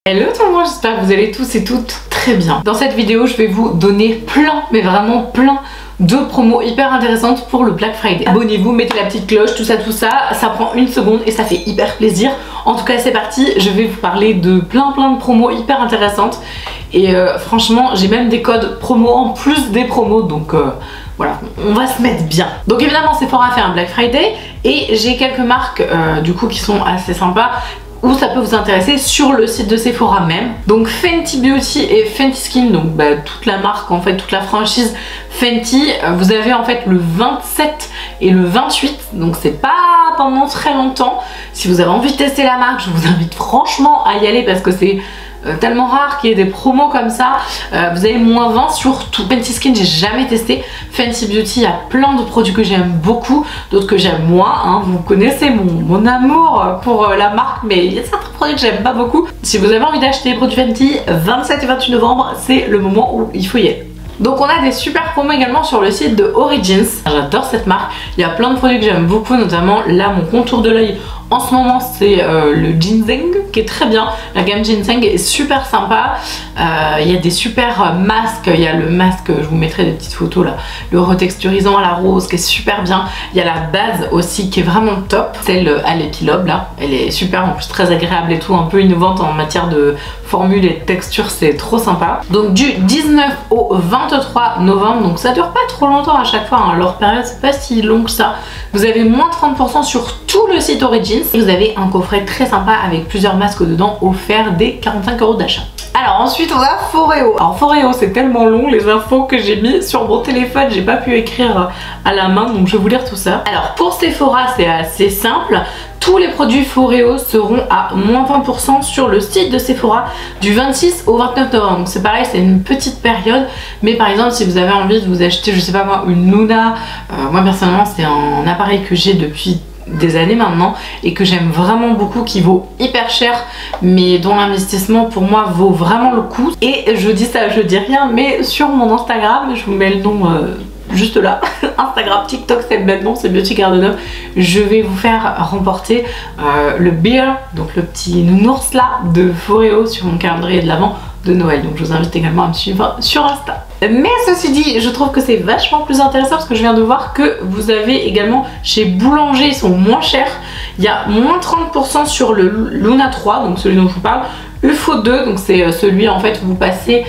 Hello tout le monde, j'espère que vous allez tous et toutes très bien. Dans cette vidéo, je vais vous donner plein, mais vraiment plein de promos hyper intéressantes pour le Black Friday. Abonnez-vous, mettez la petite cloche, tout ça prend une seconde et ça fait hyper plaisir. En tout cas, c'est parti, je vais vous parler de plein de promos hyper intéressantes. Et franchement, j'ai même des codes promo en plus des promos, donc voilà, on va se mettre bien. Donc évidemment, Sephora fait un Black Friday et j'ai quelques marques du coup qui sont assez sympas, où ça peut vous intéresser sur le site de Sephora même. Donc Fenty Beauty et Fenty Skin, donc toute la marque en fait, toute la franchise Fenty, vous avez en fait le 27 et le 28, donc c'est pas pendant très longtemps. Si vous avez envie de tester la marque, je vous invite franchement à y aller parce que c'est tellement rare qu'il y ait des promos comme ça. Vous avez moins 20 sur tout. Fenty Skin, j'ai jamais testé. Fenty Beauty, il y a plein de produits que j'aime beaucoup, d'autres que j'aime moins, hein. Vous connaissez mon amour pour la marque, mais il y a certains produits que j'aime pas beaucoup. Si vous avez envie d'acheter des produits Fenty, 27 et 28 novembre, c'est le moment où il faut y aller. Donc on a des super promos également sur le site de Origins. J'adore cette marque, il y a plein de produits que j'aime beaucoup, notamment là mon contour de l'œil en ce moment c'est le ginseng qui est très bien. La gamme ginseng est super sympa. Il y a des super masques, il y a le masque, je vous mettrai des petites photos là, le retexturisant à la rose qui est super bien. Il y a la base aussi qui est vraiment top, celle à l'épilobe là, elle est super, en plus très agréable et tout, un peu innovante en matière de formule et de texture, c'est trop sympa. Donc du 19 au 23 novembre, donc ça dure pas trop longtemps à chaque fois, hein. Leur période c'est pas si long que ça. Vous avez moins 30% sur tout le site Origins et vous avez un coffret très sympa avec plusieurs masques dedans offert dès 45 € d'achat. Alors ensuite on a Foreo. Alors Foreo c'est tellement long les infos que j'ai mis sur mon téléphone, j'ai pas pu écrire à la main, donc je vais vous lire tout ça. Alors pour Sephora c'est assez simple. Tous les produits Foreo seront à moins 20% sur le site de Sephora du 26 au 29 novembre. Donc c'est pareil, c'est une petite période. Mais par exemple, si vous avez envie de vous acheter, je sais pas moi, une Luna, moi personnellement c'est un appareil que j'ai depuis des années maintenant et que j'aime vraiment beaucoup, qui vaut hyper cher mais dont l'investissement pour moi vaut vraiment le coup. Et je dis ça, je dis rien, mais sur mon Instagram, je vous mets le nom juste là, Instagram, TikTok, c'est le même nom, c'est Beauty Garden. Je vais vous faire remporter le beer, donc le petit nounours là de Foreo sur mon calendrier de l'Avent de Noël. Donc je vous invite également à me suivre sur Insta. Mais ceci dit, je trouve que c'est vachement plus intéressant parce que je viens de voir que vous avez également chez Boulanger, ils sont moins chers. Il y a moins 30% sur le Luna 3, donc celui dont je vous parle. UFO 2, donc c'est celui en fait où vous passez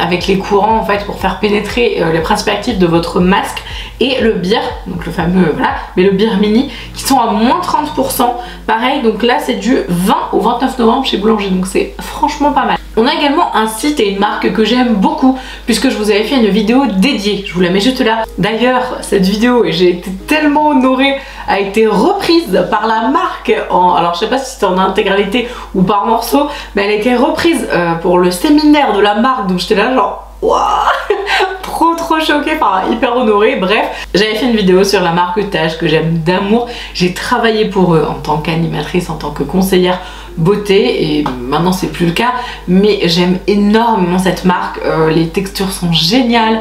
avec les courants en fait pour faire pénétrer les principes actifs de votre masque, et le beer, donc le fameux voilà, mais le beer mini qui sont à moins 30%. Pareil, donc là c'est du 20 au 29 novembre chez Boulanger, donc c'est franchement pas mal. On a également un site et une marque que j'aime beaucoup puisque je vous avais fait une vidéo dédiée, je vous la mets juste là. D'ailleurs cette vidéo, et j'ai été tellement honorée, a été reprise par la marque alors je sais pas si c'était en intégralité ou par morceaux, mais elle a été reprise pour le séminaire de la marque, donc j'étais là genre waouh, trop choquée, enfin hyper honorée. Bref, j'avais fait une vidéo sur la marque Tage que j'aime d'amour, j'ai travaillé pour eux en tant qu'animatrice, en tant que conseillère beauté, et maintenant c'est plus le cas, mais j'aime énormément cette marque. Les textures sont géniales,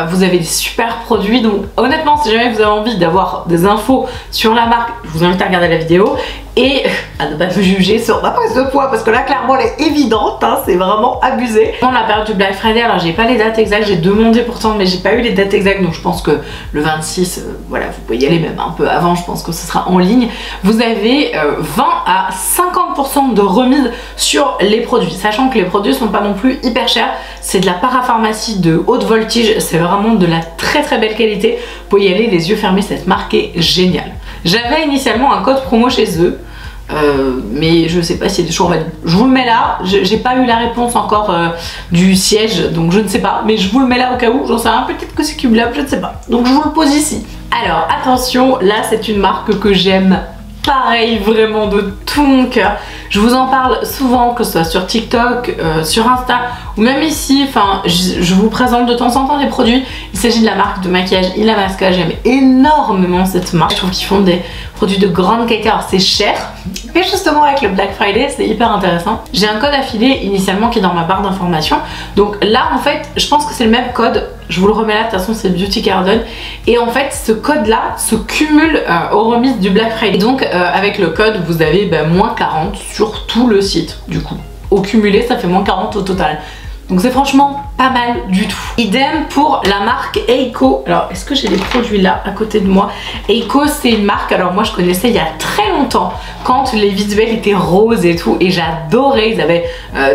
vous avez des super produits, donc honnêtement si jamais vous avez envie d'avoir des infos sur la marque, je vous invite à regarder la vidéo et à ne pas me juger sur ma prise de poids parce que là clairement elle est évidente, hein, c'est vraiment abusé. Dans la période du Black Friday, alors j'ai pas les dates exactes, j'ai demandé pourtant mais j'ai pas eu les dates exactes, donc je pense que le 26, voilà, vous pouvez y aller même un peu avant, je pense que ce sera en ligne. Vous avez 20 à 50% de remise sur les produits, sachant que les produits sont pas non plus hyper chers, c'est de la parapharmacie de haute voltige, c'est vraiment de la très belle qualité. Vous pouvez y aller les yeux fermés, cette marque est géniale. J'avais initialement un code promo chez eux, mais je sais pas s'il est toujours valide. Je vous le mets là, j'ai pas eu la réponse encore du siège, donc je ne sais pas, mais je vous le mets là au cas où, j'en sais rien, peut-être que c'est cumulable, je ne sais pas, donc je vous le pose ici. Alors attention, là c'est une marque que j'aime pareil vraiment de tout mon cœur. Je vous en parle souvent, que ce soit sur TikTok, sur Insta ou même ici, enfin je vous présente de temps en temps des produits. Il s'agit de la marque de maquillage Illamasqua, j'aime énormément cette marque, je trouve qu'ils font des produits de grande qualité. Alors c'est cher, mais justement avec le Black Friday c'est hyper intéressant. J'ai un code affilié initialement qui est dans ma barre d'information, donc là en fait je pense que c'est le même code, je vous le remets là, de toute façon c'est Beauty Garden, et en fait ce code là se cumule aux remises du Black Friday, donc avec le code vous avez moins 40 sur tout le site du coup. au cumulé ça fait moins 40 au total. Donc c'est franchement pas mal du tout. Idem pour la marque Eiko. Alors est-ce que j'ai les produits là à côté de moi? Eiko c'est une marque, alors moi je connaissais il y a très longtemps quand les visuels étaient roses et tout et j'adorais. Ils avaient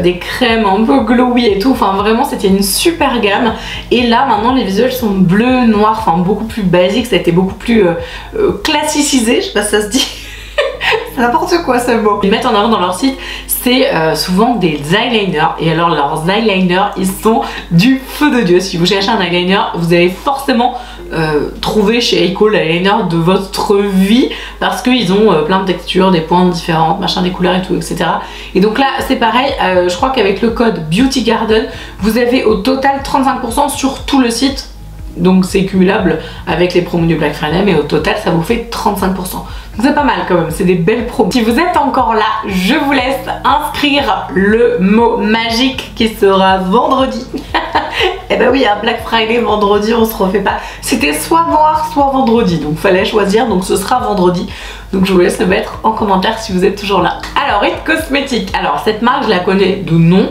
des crèmes un peu glowy et tout, enfin vraiment c'était une super gamme. Et là maintenant les visuels sont bleus, noirs, enfin beaucoup plus basiques, ça a été beaucoup plus classicisé, je sais pas si ça se dit. C'est n'importe quoi ce mot. Ils mettent en avant dans leur site, c'est souvent des eyeliners. Et alors leurs eyeliners, ils sont du feu de Dieu. Si vous cherchez un eyeliner, vous allez forcément trouver chez Eiko l'eyeliner de votre vie. Parce qu'ils ont plein de textures, des pointes différentes, machin, des couleurs et tout, etc. Et donc là, c'est pareil. Je crois qu'avec le code Beauty Garden, vous avez au total 35% sur tout le site. Donc c'est cumulable avec les promos du Black Friday, mais au total ça vous fait 35%. Donc c'est pas mal quand même, c'est des belles promos. Si vous êtes encore là, je vous laisse inscrire le mot magique qui sera vendredi. Et ben oui, un Black Friday vendredi, on se refait pas. C'était soit noir, soit vendredi, donc fallait choisir, donc ce sera vendredi. Donc je vous laisse le mettre en commentaire si vous êtes toujours là. Alors It Cosmetics, alors cette marque je la connais de nom,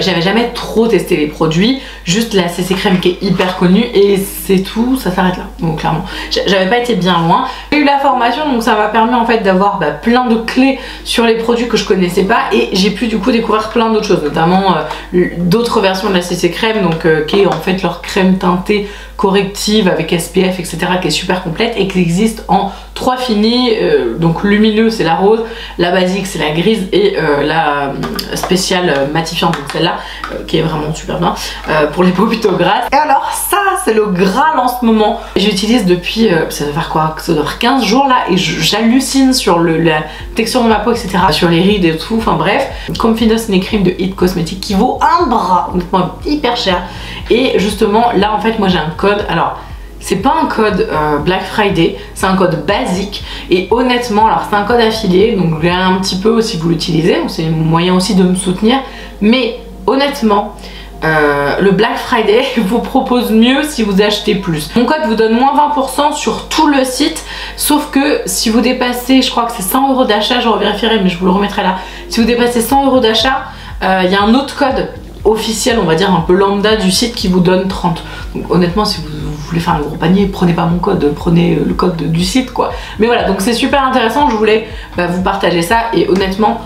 j'avais jamais trop testé les produits, juste la CC crème qui est hyper connue et c'est tout, ça s'arrête là. Donc clairement, j'avais pas été bien loin. J'ai eu la formation donc ça m'a permis en fait d'avoir plein de clés sur les produits que je connaissais pas et j'ai pu du coup découvrir plein d'autres choses, notamment d'autres versions de la CC crème, donc qui est en fait leur crème teintée corrective avec SPF etc, qui est super complète et qui existe en 3 finis, donc lumineux c'est la rose, la basique c'est la grise et la spéciale matifiante, donc celle-là qui est vraiment super bien pour les peaux plutôt grasses. Et alors ça c'est le Graal en ce moment, j'utilise depuis ça doit faire quoi, ça doit faire 15 jours là et j'hallucine sur la texture de ma peau etc, sur les rides et tout, enfin bref. Confidence Night Cream de It Cosmetics qui vaut un bras, honnêtement hyper cher. Et justement là en fait moi j'ai un code, alors c'est pas un code Black Friday, c'est un code basique et honnêtement alors c'est un code affilié donc j'ai un petit peu si vous l'utilisez, c'est un moyen aussi de me soutenir, mais honnêtement le Black Friday vous propose mieux si vous achetez plus. Mon code vous donne moins 20% sur tout le site, sauf que si vous dépassez, je crois que c'est 100 € d'achat, je revérifierai mais je vous le remettrai là, si vous dépassez 100 € d'achat, il y a un autre code officiel on va dire un peu lambda du site qui vous donne 30. Donc honnêtement si vous voulez faire un gros panier, prenez pas mon code, prenez le code du site quoi. Mais voilà, donc c'est super intéressant, je voulais vous partager ça et honnêtement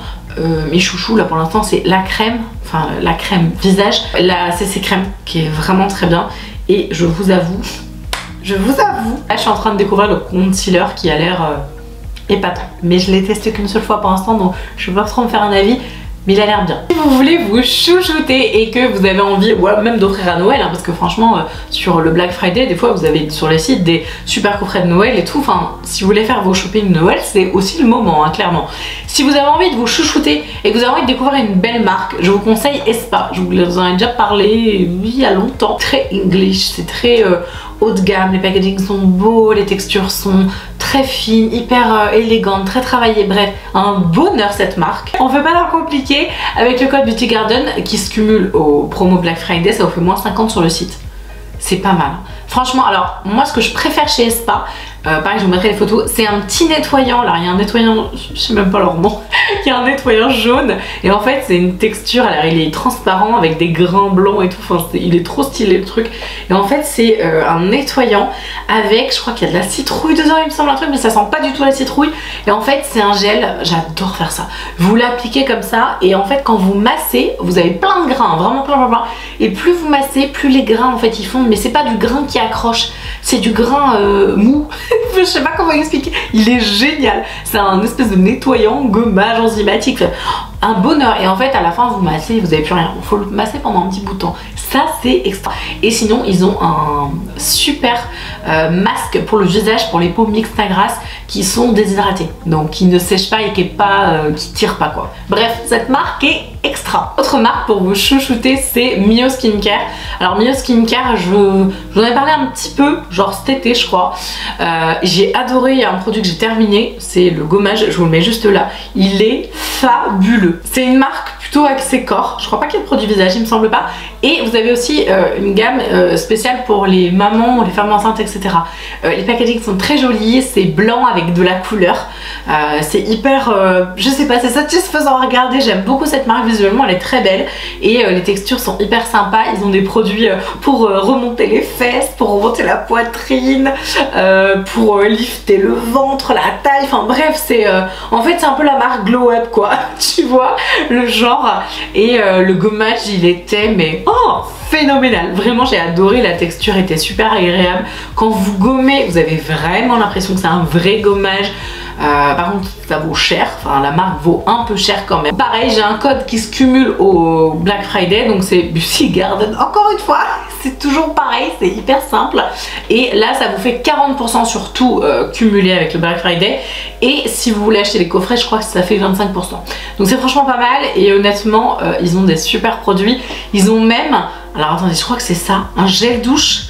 mes chouchous là pour l'instant c'est la crème, enfin la crème visage, la CC crème qui est vraiment très bien et je vous avoue, là je suis en train de découvrir le concealer qui a l'air épatant. Mais je l'ai testé qu'une seule fois pour l'instant donc je peux pas trop me faire un avis. Mais il a l'air bien. Si vous voulez vous chouchouter et que vous avez envie, ou même d'offrir à Noël, parce que franchement sur le Black Friday des fois vous avez sur les sites des super coffrets de Noël et tout, enfin si vous voulez faire vos shopping de Noël c'est aussi le moment clairement. Si vous avez envie de vous chouchouter et que vous avez envie de découvrir une belle marque, je vous conseille Espa. Je vous en ai déjà parlé il y a longtemps. Très English, c'est très haut de gamme, les packagings sont beaux, les textures sont très fines, hyper élégantes, très travaillées, bref, un bonheur cette marque. On fait pas leur compliqué, avec le code Beauty Garden qui se cumule au promo Black Friday, ça vous fait moins 50 sur le site. C'est pas mal. Franchement, alors moi ce que je préfère chez Espa, pareil je vous mettrai les photos, c'est un petit nettoyant. Alors il y a un nettoyant, je sais même pas leur nom, il y a un nettoyant jaune et en fait c'est une texture, alors il est transparent avec des grains blancs et tout, enfin il est trop stylé le truc. Et en fait c'est un nettoyant avec, je crois qu'il y a de la citrouille dedans il me semble un truc, mais ça sent pas du tout la citrouille. Et en fait c'est un gel, j'adore faire ça. Vous l'appliquez comme ça et en fait quand vous massez, vous avez plein de grains, vraiment plein. Et plus vous massez, plus les grains en fait ils fondent, mais c'est pas du grain qui accroche, c'est du grain mou. Je sais pas comment expliquer, il est génial. C'est un espèce de nettoyant gommage enzymatique, un bonheur. Et en fait à la fin vous massez, vous avez plus rien, il faut le masser pendant un petit bout de temps. Ça c'est extra. Et sinon ils ont un super masque pour le visage, pour les peaux mixtes à grasse qui sont déshydratées, donc qui ne sèchent pas et qui tirent pas quoi. Bref, cette marque est extra. Autre marque pour vous chouchouter c'est Mio Skincare. Alors Mio Skincare, j'en ai parlé un petit peu, genre cet été je crois. J'ai adoré, il y a un produit que j'ai terminé, c'est le gommage, je vous le mets juste là. Il est fabuleux. C'est une marque plutôt axé corps. Je crois pas qu'il y ait de produits visage, il me semble pas. Et vous avez aussi une gamme spéciale pour les mamans, les femmes enceintes, etc. Les packaging sont très jolis, c'est blanc avec de la couleur. C'est hyper, je sais pas, c'est satisfaisant à regarder. J'aime beaucoup cette marque visuellement, elle est très belle. Et les textures sont hyper sympas. Ils ont des produits pour remonter les fesses, pour remonter la poitrine, pour lifter le ventre, la taille. Enfin bref, c'est en fait c'est un peu la marque Glow Up quoi. Tu vois le genre. Et le gommage il était mais phénoménal. Vraiment j'ai adoré, la texture était super agréable. Quand vous gommez, vous avez vraiment l'impression que c'est un vrai gommage. Par contre ça vaut cher, enfin la marque vaut un peu cher quand même. Pareil, j'ai un code qui se cumule au Black Friday, donc c'est Bussy Garden. Encore une fois, c'est toujours pareil, c'est hyper simple. Et là ça vous fait 40% sur tout cumulé avec le Black Friday. Et si vous voulez acheter les coffrets, je crois que ça fait 25%. Donc c'est franchement pas mal. Et honnêtement ils ont des super produits. Ils ont même, alors attendez, je crois que c'est ça, un gel douche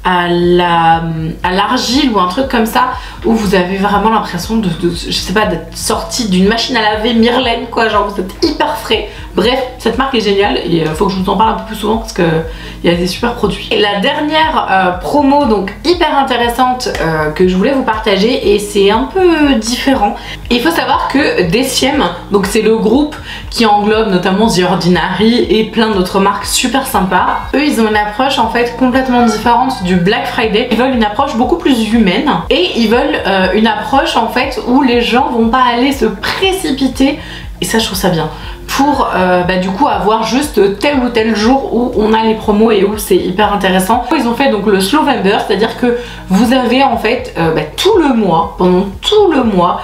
à l'argile ou un truc comme ça, où vous avez vraiment l'impression de je sais pas, d'être sorti d'une machine à laver Myrlène quoi, genre vous êtes hyper frais. Bref, cette marque est géniale et il faut que je vous en parle un peu plus souvent parce que il y a des super produits. Et la dernière promo donc hyper intéressante que je voulais vous partager, et c'est un peu différent. Il faut savoir que Deciem, donc c'est le groupe qui englobe notamment The Ordinary et plein d'autres marques super sympas. Eux ils ont une approche en fait complètement différente du Black Friday. Ils veulent une approche beaucoup plus humaine et ils veulent une approche en fait où les gens vont pas aller se précipiter, et ça je trouve ça bien, pour du coup avoir juste tel ou tel jour où on a les promos et où c'est hyper intéressant. Ils ont fait donc le Slowvember, c'est-à-dire que vous avez en fait tout le mois, pendant tout le mois,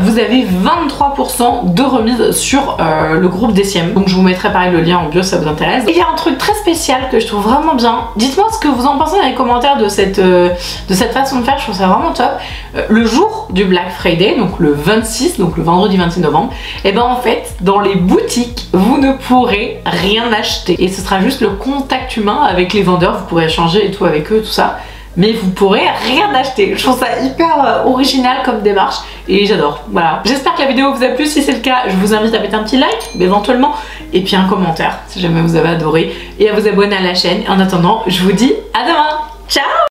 vous avez 23% de remise sur le groupe Deciem. Donc je vous mettrai pareil le lien en bio si ça vous intéresse. Et il y a un truc très spécial que je trouve vraiment bien. Dites-moi ce que vous en pensez dans les commentaires de cette façon de faire, je trouve ça vraiment top. Le jour du Black Friday, donc le 26, donc le vendredi 26 novembre, et ben en fait dans les boutiques vous ne pourrez rien acheter et ce sera juste le contact humain avec les vendeurs. Vous pourrez échanger et tout avec eux, tout ça, mais vous pourrez rien acheter. Je trouve ça hyper original comme démarche et j'adore. Voilà, j'espère que la vidéo vous a plu. Si c'est le cas, je vous invite à mettre un petit like éventuellement et puis un commentaire si jamais vous avez adoré, et à vous abonner à la chaîne. En attendant, je vous dis à demain. Ciao.